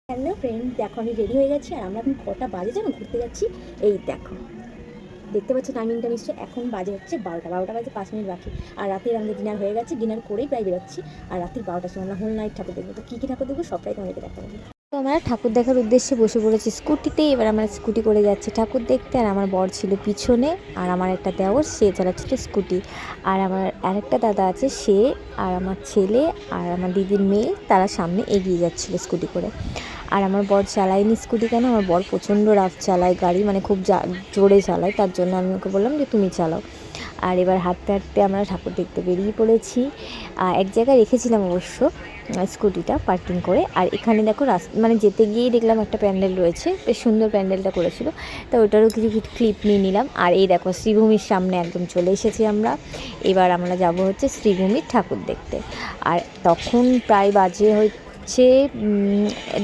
Hello friend, দেখো আমি ready হয়ে গেছি। আর আমরা এখন কটা বাজে যেন ঘুরতে যাচ্ছি। এই দেখো, দেখতে পাচ্ছ টাইমিংটা নিশ্চয়ই। এখন বাজে হচ্ছে 12টা বাজে 5 মিনিট বাকি। আর রাতের আমাদের ডিনার হয়ে গেছে, ডিনার করেই প্রায় বেরোচ্ছি। আর রাত্রির 12টার সময় আমরা হোল নাইট ঠাকুর দেখবো। তো কী ঠাকুর দেখবো সবটাই তোমাদেরকে দেখাবো। তো আমরা ঠাকুর দেখার উদ্দেশ্যে বসে পড়েছি স্কুটিতে। এবার আমরা স্কুটি করে যাচ্ছি ঠাকুর দেখতে। আর আমার বর ছিল পিছনে, আর আমার একটা দেওর, সে চালাচ্ছিল স্কুটি। আর আমার আরেকটা দাদা আছে, সে আর আমার ছেলে আর আমার দিদির মেয়ে, তারা সামনে এগিয়ে যাচ্ছিলো স্কুটি করে। আর আমার বর চালায়নি স্কুটি। কেন? আমার বর প্রচণ্ড রাফ চালায় গাড়ি, মানে খুব জোরে চালায়। তার জন্য আমি ওকে বললাম যে তুমি চালাও। আর এবার হাঁটতে হাঁটতে আমরা ঠাকুর দেখতে বেরিয়ে পড়েছি। এক জায়গায় রেখেছিলাম অবশ্য স্কুটিটা পার্কিং করে। আর এখানে দেখো মানে যেতে গিয়েই দেখলাম একটা প্যান্ডেল রয়েছে, বেশ সুন্দর প্যান্ডেলটা করেছিল। তো ওটারও কিছু ক্লিপ নিয়ে নিলাম। আর এই দেখো শ্রীভূমির সামনে একদম চলে এসেছি আমরা। এবার আমরা যাব হচ্ছে শ্রীভূমির ঠাকুর দেখতে। আর তখন প্রায় বাজে হচ্ছে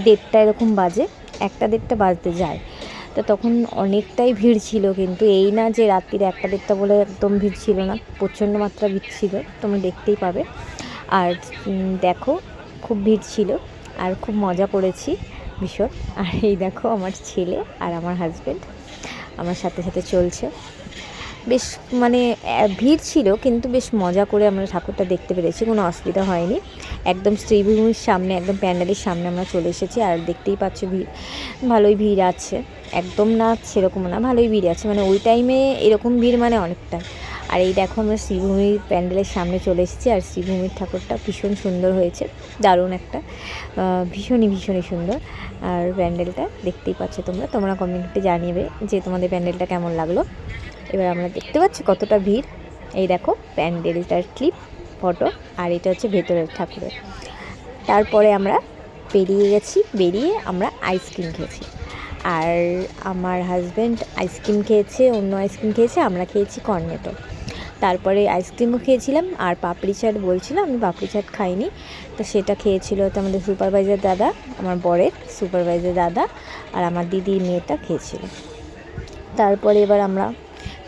1:30 এরকম বাজে, 1টা 1:30 বাজতে যায়। তো তখন অনেকটাই ভিড় ছিল, কিন্তু এই না যে রাত্রির 1টা 1:30 বলে একদম ভিড় ছিল না, প্রচণ্ড মাত্রা ভিড় ছিল, তোমরা দেখতেই পাবে। আর দেখো, খুব ভিড় ছিল আর খুব মজা করেছি ভীষণ। আর এই দেখো আমার ছেলে আর আমার হাজব্যান্ড আমার সাথে সাথে চলছে। বেশ মানে ভিড় ছিল, কিন্তু বেশ মজা করে আমরা ঠাকুরটা দেখতে পেরেছি, কোনো অসুবিধা হয়নি। একদম শ্রীভূমির সামনে, একদম প্যান্ডেলের সামনে আমরা চলে এসেছি। আর দেখতেই পাচ্ছ ভিড়, ভালোই ভিড় আছে, একদম না সেরকম না, ভালোই ভিড় আছে। মানে ওই টাইমে এরকম ভিড় মানে অনেকটা। আর এই দেখো আমরা শ্রীভূমির প্যান্ডেলের সামনে চলে এসেছি। আর শ্রীভূমির ঠাকুরটা ভীষণ সুন্দর হয়েছে, দারুণ একটা, ভীষণই সুন্দর। আর প্যান্ডেলটা দেখতেই পাচ্ছ তোমরা কমেন্টে জানিয়ে যে তোমাদের প্যান্ডেলটা কেমন লাগলো। এবার আমরা দেখতে পাচ্ছি কতটা ভিড়। এই দেখো প্যান্ডেলটার ক্লিপ, ফটো। আর এটা হচ্ছে ভেতরের ঠাকুরের। তারপরে আমরা বেরিয়ে আমরা আইসক্রিম খেয়েছি। আর আমার হাজব্যান্ড আইসক্রিম খেয়েছে, অন্য আইসক্রিম খেয়েছে, আমরা খেয়েছি কর্নেটো। তারপরে আইসক্রিমও খেয়েছিলাম। আর পাপড়ি চাট বলছিলাম, আমি পাপড়ি চাট খাইনি, তো সেটা খেয়েছিল তো আমাদের সুপারভাইজার দাদা, আমার বরের সুপারভাইজার দাদা, আর আমার দিদির মেয়েটা খেয়েছিল। তারপরে এবার আমরা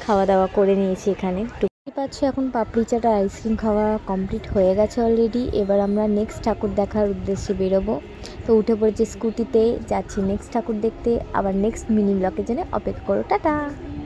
খাওয়া দাওয়া করে নিয়েছি এখানে। পাচ্ছ এখন পাপড়ি চাট আর আইসক্রিম খাওয়া কমপ্লিট হয়ে গেছে অলরেডি। এবার আমরা নেক্সট ঠাকুর দেখার উদ্দেশ্যে বেরোবো। তো উঠে পড়েছি স্কুটিতে, যাচ্ছি নেক্সট ঠাকুর দেখতে। আবার নেক্সট মিনি ব্লকের জন্য অপেক্ষা করো। টাটা।